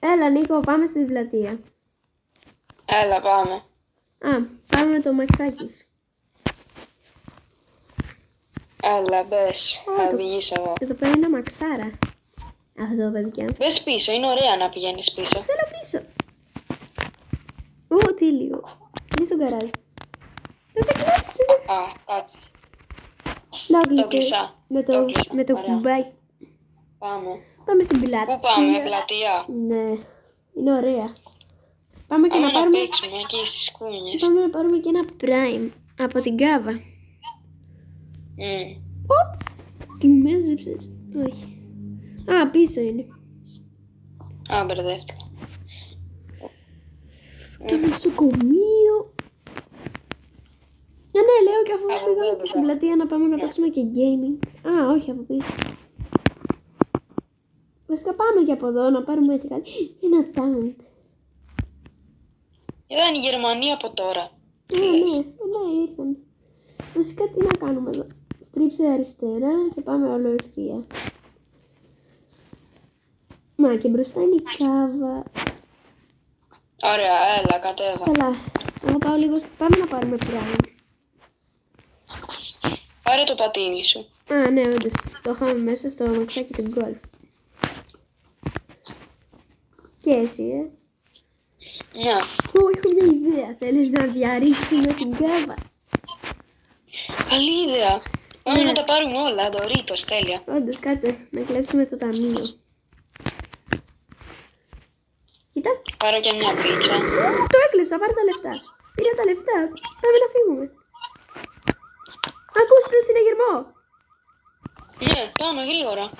Έλα Νίκο, πάμε στην πλατεία. Έλα, πάμε. Α, πάμε με το Μαξάκι. Έλα, μπες. Θα οδηγήσω εγώ. Εδώ πέρα είναι μαξάρα. Αυτό, παιδιά. Μπες πίσω, είναι ωραία να πηγαίνεις πίσω. Θέλω πίσω. Τι λίγο. Είναι στο γκαράζ. Θα σε κλέψει. Α, κάτσε. Να Το κλείσες. κλεισά. Με το Ωραία. κουμπάκι. Πάμε. Πάμε στην πλατεία. Πού πάμε, πλατεία? Ναι. Είναι ωραία. Πάμε και Πάμε να να πάρουμε... παίξουμε εκεί στις κούνιες. Πάμε να πάρουμε και ένα prime από την κάβα. Τι μέζεψες. Όχι. Α, πίσω είναι. Α, μπερδεύτηκα. Το νοσοκομείο. Ναι, λέω και αφού πήγαμε και στην πλατεία να πάμε να παίξουμε και gaming. Α, όχι, από πίσω. Βασικά πάμε και από εδώ να πάρουμε και κάτι. Ένα tank. Ήταν η Γερμανία από τώρα. Ναι, ήρθαν. Βασικά τι να κάνουμε εδώ. Στρίψε αριστερά και πάμε όλο ευθεία. Μα και μπροστά είναι η κάβα. Ωραία, έλα, κατέβα. Καλά, εγώ πάω λίγο. Πάμε να πάρουμε prime. Πάρε το πατίνι σου. Α, ναι, όντως. Το είχαμε μέσα στο μαξάκι του γκολ. Και εσύ, Ναι. έχω μια ιδέα. Θέλεις να διαρρήξουμε την κάβα? Καλή ιδέα. Πάμε να τα πάρουμε όλα, Ντορίτος, τέλεια. Όντως, κάτσε, να κλέψουμε το ταμείο. Κοίτα. Πάρω και μια πίτσα. Το έκλεψα, πάρε τα λεφτά. Πήρα τα λεφτά. Πάμε να φύγουμε. Ακούστε το συναγερμό. Ναι, πάμε γρήγορα.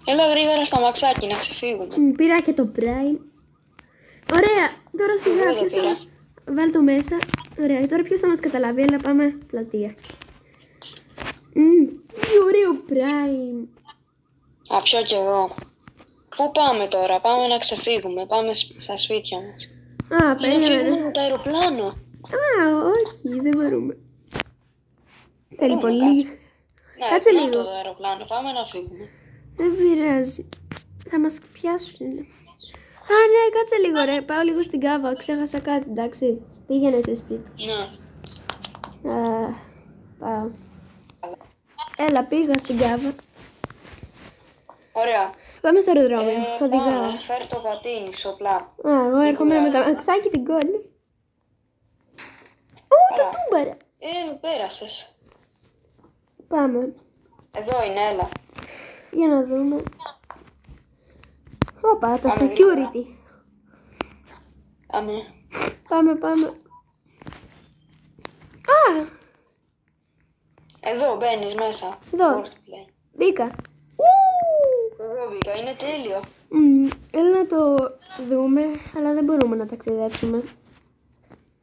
Έλα γρήγορα στο μαξάκι να ξεφύγουμε. Πήρα και το prime. Ωραία, τώρα σιγά ποιος θα μας... Βάλ το μέσα. Ωραία, τώρα ποιος θα μας καταλάβει, αλλά πάμε πλατεία. Τι ωραίο prime. Α, πιω κι εγώ. Πού πάμε τώρα, πάμε να ξεφύγουμε, πάμε στα σπίτια μας. Α, περίμενε. Με το αεροπλάνο. Α, όχι, δεν μπορούμε. Θέλει πολύ. Ναι, Κάτσε να λίγο. το αεροπλάνο, πάμε να φύγουμε. Δεν πειράζει. Θα μας πιάσουν. Α, ναι, κάτσε λίγο ρε. Πάω λίγο στην κάβα. Ξέχασα κάτι, εντάξει. Πήγαινε σε σπίτι. Ναι. Πάω. Έλα, πήγα στην κάβα. Ωραία. Πάμε στο αεροδρόμιο. Οδηγάω. Πάμε, φέρ το πατίνι σου απλά. Α, εγώ έρχομαι με το αξάκι την γκολ. Το τούμπαρα. Πέρασες. Πάμε. Εδώ είναι, έλα. Για να δούμε. Όπα, το security. Πάμε. Πάμε. Α, Εδώ μπαίνεις μέσα. εδώ. Μπήκα. Εγώ μπήκα, είναι τέλειο. Έλα να το δούμε, αλλά δεν μπορούμε να ταξιδέψουμε.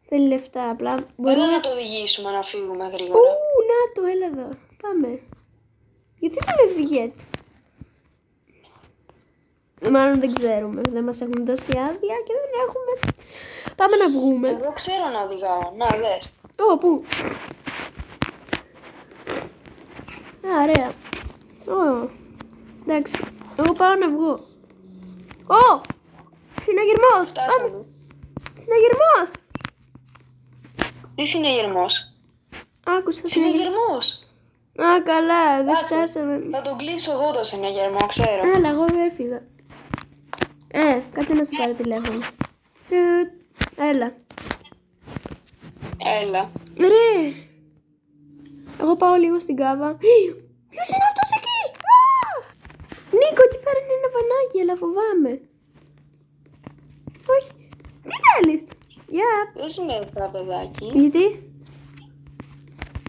Θέλει λεφτά, απλά μπορούμε... Έλα να το οδηγήσουμε να φύγουμε γρήγορα. Να το, έλα εδώ. Πάμε. Γιατί δεν οδηγείται? Μάλλον δεν ξέρουμε. Δεν μας έχουν δώσει άδεια και δεν έχουμε... Πάμε να βγούμε. Εγώ ξέρω να οδηγάω. Να, δες. Πού? Α, ωραία. Εντάξει. Εγώ πάω να βγω. Συναγερμός. Φτάσαμε. Συναγερμός. Τι συναγερμός? Άκουσα Συναγερμός. Α, καλά, δεν φτάσαμε. Θα τον κλείσω εγώ το συναγερμό, ξέρω. Έλα, εγώ έφυγα. Κάτσε να σου πάρω τηλέφωνο. Έλα. Ρε! Εγώ πάω λίγο στην κάβα. Ποιος είναι αυτός εκεί? Νίκο, εκεί πέρα είναι ένα βανάκι, αλλά φοβάμαι. Όχι. Τι θέλεις? Γεια. Μπες μέσα, παιδάκι. Γιατί?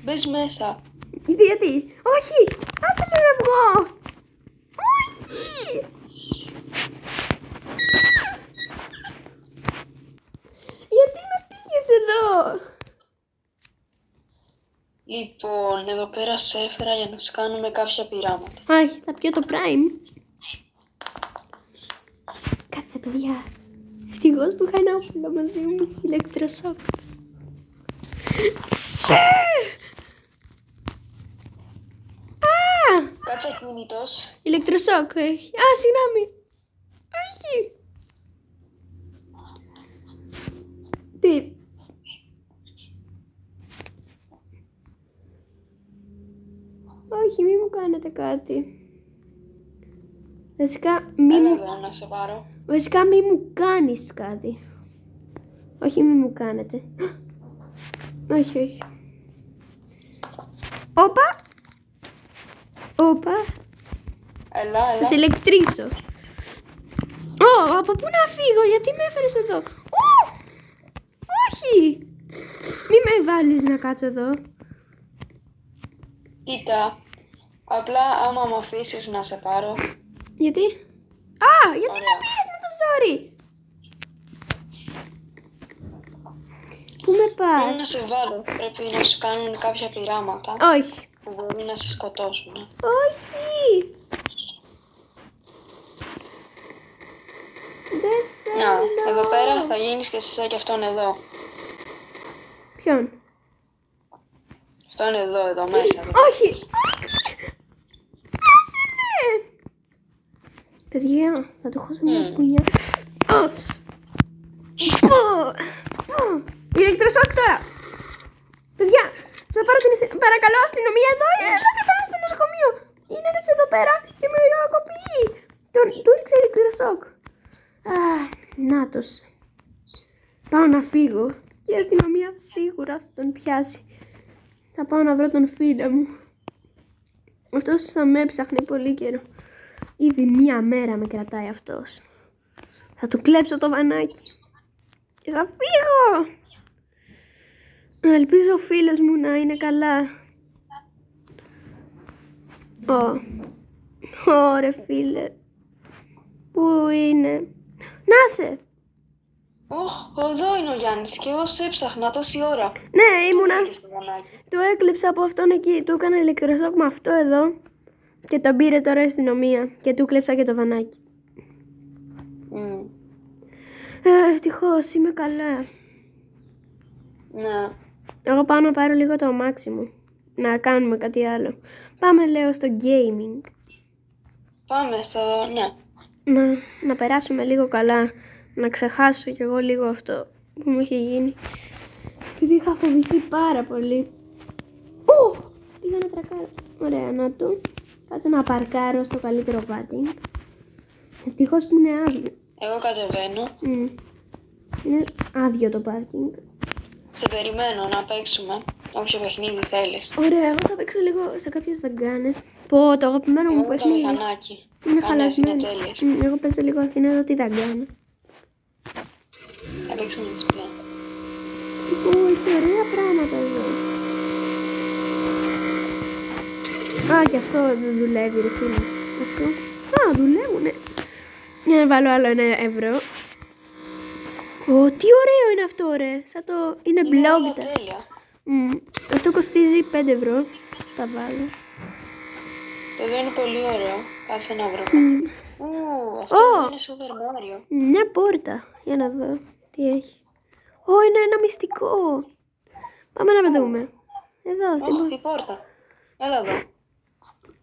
Μπες μέσα. Γιατί? Όχι! Άσε με να βγω! Όχι! Γιατί με πήγες εδώ? Λοιπόν, εδώ πέρα σε έφερα για να σου κάνουμε κάποια πειράματα. Όχι, θα πιω το prime. Κάτσε, παιδιά. Ευτυχώς που είχα ένα όπλο μαζί μου. Ηλεκτροσόκ. Κάτσε ακίνητος. Ηλεκτροσόκ έχει. Α, συγγνώμη. Όχι. Τι. Όχι, μη μου κάνετε κάτι. Βασικά, Έλα εδώ να σε πάρω. Βασικά μη μου κάνεις κάτι. Όχι, μη μου κάνετε. Όχι, όχι. Όπα. Όπα. Έλα, Θα σε έλα. ηλεκτρίσω. Από πού να φύγω, γιατί με έφερες εδώ. Όχι. Μη με βάλεις να κάτσω εδώ. Κοίτα. Απλά άμα με αφήσεις να σε πάρω. Γιατί. Γιατί Ωραία. με πήγες με το ζόρι. Πού με Πρέπει να πας. σε βάλω. Πρέπει να σου κάνουν κάποια πειράματα Όχι. που μπορεί να σε σκοτώσουν. Όχι. Δεν Να, θέλω. εδώ πέρα θα γίνεις και εσύ σαν κι αυτόν εδώ. Ποιον. Αυτόν εδώ μέσα. Εδώ. Όχι. Άσε με. Παιδιά, θα του χώσω μια πουνιά. Ηλεκτροσόκ τώρα. Παιδιά, θα πάρω την παρακαλώ αστυνομία εδώ. Ελάτε πάνω στο νοσοκομείο. Είναι ένας εδώ πέρα και με κακοποιεί. Του ρίξε ηλεκτροσόκ. Νάτος. Πάω να φύγω. Και η αστυνομία σίγουρα θα τον πιάσει. Θα πάω να βρω τον φίλο μου. Αυτός θα με έψαχνε πολύ καιρό. Ήδη μία μέρα με κρατάει αυτός. Θα του κλέψω το βανάκι. Και θα φύγω. Ελπίζω ο φίλος μου να είναι καλά. Ωρε φίλε. Πού είναι. Να σε. Εδώ είναι ο Γιάννης και εγώ σε έψαχνα τόση ώρα. Ναι, ήμουνα. Και στο βανάκι. Το έκλεψα από αυτόν εκεί. Του έκανα ηλεκτροσόκ με αυτό εδώ. Και τον πήρε τώρα η αστυνομία. Και του κλέψα και το βανάκι. Ευτυχώς είμαι καλά. Ναι. Εγώ πάω να πάρω λίγο το αμάξι μου. Να κάνουμε κάτι άλλο. Πάμε λέω στο gaming. Πάμε στο... ναι. Να περάσουμε λίγο καλά. Να ξεχάσω κι εγώ λίγο αυτό που μου είχε γίνει. Επειδή είχα φοβηθεί πάρα πολύ. Πήγα να τρακάρω. Ωραία, να το. Κάτσε να παρκάρω στο καλύτερο πάρκινγκ. Ευτυχώς που είναι άδειο. Εγώ κατεβαίνω. Είναι άδειο το πάρκινγκ. Σε περιμένω να παίξουμε όποιο παιχνίδι θέλεις. Ωραία, εγώ θα παίξω λίγο σε κάποιες δαγκάνες. Πω, το αγαπημένο μου Εγώ το παιχνίδι. μηχανάκι. Είναι Κάνε χαλασμένο. είναι τέλειες. Εγώ παίζω λίγο Αθήνα εδώ τη δαγκάνα. Θα παίξουμε τις πια. Έχει ωραία πράγματα εδώ. Και αυτό δεν δουλεύει ρε φίλε. Αυτό. Δουλεύουνε. Για να βάλω άλλο 1 ευρώ. Τι ωραίο είναι αυτό ρε. Σαν το... Είναι blog. Τέλεια. Αυτό κοστίζει 5 ευρώ. Τα βάλω. Εδώ είναι πολύ ωραίο. Κάτσε να βρω. Αυτό είναι Super Mario. Μια πόρτα. Για να δω τι έχει. Είναι ένα μυστικό. Πάμε να δούμε. Εδώ στην Η πόρτα. Έλα εδώ.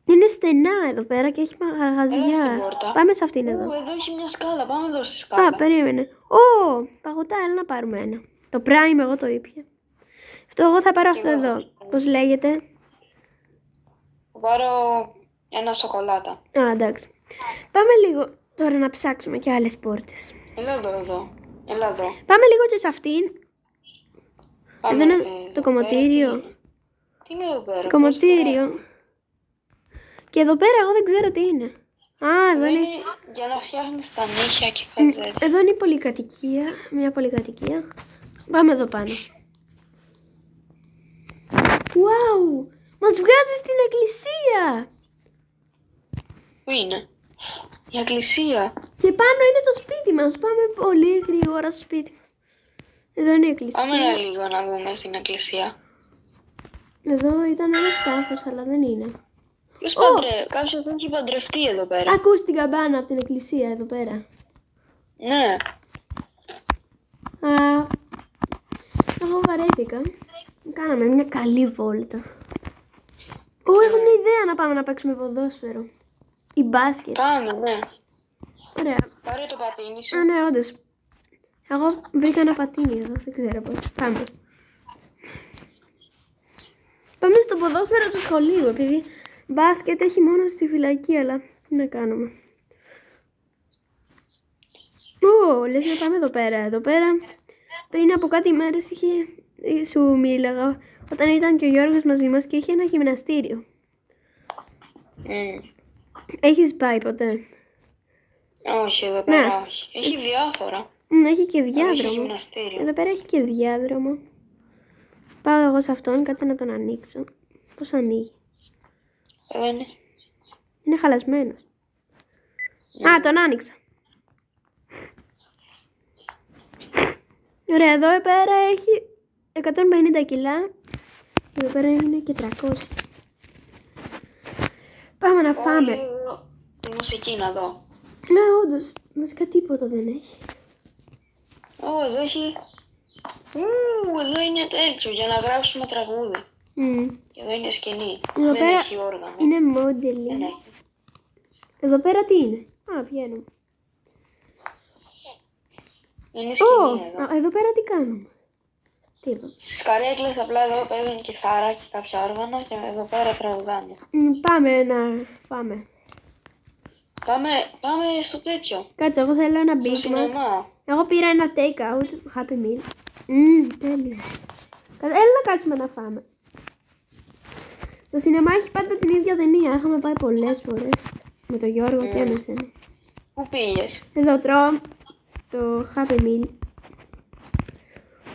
Είναι στενά εδώ πέρα και έχει μαγαζιά. Έλα στην πόρτα. Πάμε σε αυτήν εδώ. Εδώ έχει μια σκάλα. Πάμε εδώ στη σκάλα. Περίμενε. Παγωτά, έλα να πάρουμε ένα. Το Prime εγώ το ήπια. Αυτό εγώ θα πάρω αυτό εδώ. Πώς λέγεται? Θα πάρω ένα σοκολάτα. Εντάξει. Πάμε λίγο τώρα να ψάξουμε και άλλες πόρτες. Έλα εδώ. Έλα εδώ. Πάμε λίγο και σε αυτήν. Εδώ είναι το κομμωτήριο. Τι είναι εδώ πέρα? Το κομμωτήριο. Και εδώ πέρα εγώ δεν ξέρω τι είναι. Εδώ είναι... Για να φτιάχνεις τα νύχια και κάτι τέτοιο. Εδώ είναι η πολυκατοικία. Μια πολυκατοικία. Πάμε εδώ πάνω. Wow! Μας βγάζει στην εκκλησία! Πού είναι? Η εκκλησία. Και πάνω είναι το σπίτι μας. Πάμε πολύ γρήγορα στο σπίτι μας. Εδώ είναι η εκκλησία. Πάμε ένα λίγο να δούμε στην εκκλησία. Εδώ ήταν ένα στάθος, αλλά δεν είναι. Κάποιος έχει παντρευτεί εδώ πέρα. Ακούς την καμπάνα από την εκκλησία εδώ πέρα. Ναι. Εγώ βαρέθηκα. Κάναμε μια καλή βόλτα. Έχω μια ιδέα να πάμε να παίξουμε ποδόσφαιρο. Ή μπάσκετ. Πάμε, ναι. Ωραία. Πάρε το πατίνι σου. Α, ναι, όντως. Εγώ βρήκα ένα πατίνι εδώ, δεν ξέρω πώς. Πάμε. Πάμε στο ποδόσφαιρο του σχολείου, επειδή μπάσκετ έχει μόνο στη φυλακή, αλλά τι να κάνουμε. Λες να πάμε εδώ πέρα. Εδώ πέρα, πριν από κάτι μέρες σου μίλαγα, όταν ήταν και ο Γιώργος μαζί μας και είχε ένα γυμναστήριο. Έχεις πάει ποτέ? Όχι, εδώ πέρα όχι. Έχει διάφορα. Έχει και Έχει διάδρομο. γυμναστήριο. Εδώ πέρα έχει και διάδρομο. Πάω εγώ σε αυτόν, κάτσε να τον ανοίξω. Πώς ανοίγει? Είναι χαλασμένος. Α, τον άνοιξα. Ωραία, εδώ πέρα έχει 150 κιλά. Εδώ πέρα είναι και 300. Πάμε να φάμε. Η μουσική να δω. Ναι, όντως, βασικά τίποτα δεν έχει. Εδώ έχει... εδώ είναι τέτοιο για να γράψουμε τραγούδι. Και εδώ είναι σκηνή. Εδώ δεν πέρα έχει όργανο. είναι modeling. Δεν έχει. Εδώ πέρα τι είναι? Α, βγαίνουμε. Είναι σκηνή εδώ. Εδώ πέρα τι κάνουμε? Τίποτα. Στις καρέκλες απλά εδώ παίζουν κιθάρα και κάποια όργανα και εδώ πέρα τραγουδάνε. Πάμε να φάμε. Πάμε στο τέτοιο. Κάτσε, εγώ θέλω ένα Στο Big Mac. σινεμά. Εγώ πήρα ένα take out, Happy Meal. Τέλειο. Έλα να κάτσουμε να φάμε. Στο σινεμά έχει πάντα την ίδια ταινία. Είχαμε πάει πολλές φορές. Με τον Γιώργο και με σένα. Πού πήγες? Εδώ τρώω το Happy Meal.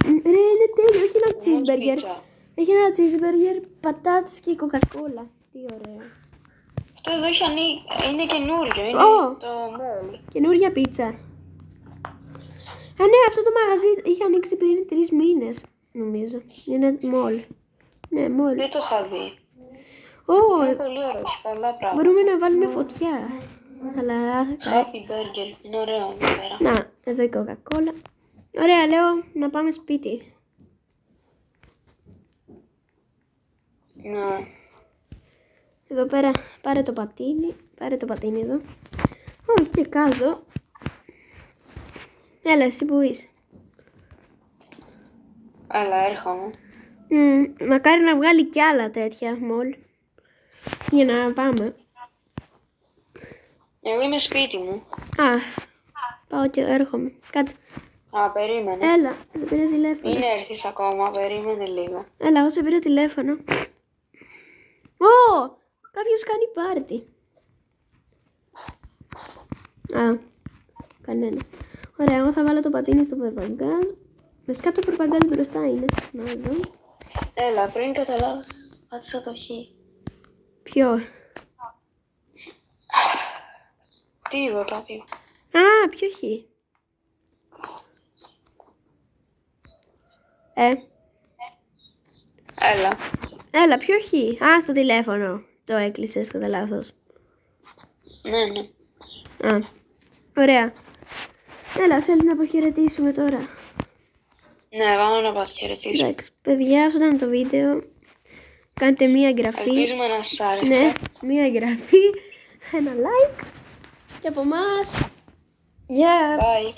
Ρε, είναι τέλειο. Έχει ένα cheeseburger. Πίτσα. Έχει ένα cheeseburger, πατάτες και κοκακόλα. Τι ωραίο. Αυτό εδώ έχει είναι καινούριο. Είναι το mall. Καινούρια πίτσα. Α, ναι, αυτό το μαγαζί είχε ανοίξει πριν 3 μήνες, νομίζω. Είναι mall. Ναι, mall. Δεν το είχα δει. Είναι πολύ ωραίο. Πολλά πράγματα. Μπορούμε να βάλουμε φωτιά. Αλλά... Happy Burger. Είναι ωραίο εδώ πέρα. Να, εδώ η κοκακόλα. Ωραία, λέω να πάμε σπίτι. Ναι. Εδώ πέρα, πάρε το πατίνι. Πάρε το πατίνι εδώ. Και κάτω. Έλα, εσύ που είσαι? Έλα, έρχομαι. Μακάρι να βγάλει κι άλλα τέτοια μόλ. Για να πάμε. Εγώ είμαι σπίτι μου. Πάω και έρχομαι. Κάτσε. Περίμενε. Έλα, σε πήρε τηλέφωνο. Μην έρθεις ακόμα, περίμενε λίγο. Έλα, εγώ σε πήρε τηλέφωνο. Κάποιος κάνει πάρτι. Κανένας. Ωραία, εγώ θα βάλω το πατίνι στο περπαγκάζ. Βασικά το περπαγκάζ μπροστά είναι. Να δω. Έλα, πριν καταλάβεις, πάτησα το χ. Ποιο? Τι είπα κάποιο? Ποιο χ? Έλα, ποιο χ? Στο τηλέφωνο. Το έκλεισες κατά λάθος. Ναι. Ωραία. Έλα, θέλεις να αποχαιρετήσουμε τώρα? Ναι, πάμε να αποχαιρετήσουμε. Εντάξει, παιδιά, αυτό ήταν το βίντεο. Κάντε μία εγγραφή. Ελπίζουμε να σας άρεσε. Ναι, μία εγγραφή, ένα like. Και από εμάς, γεια! Bye.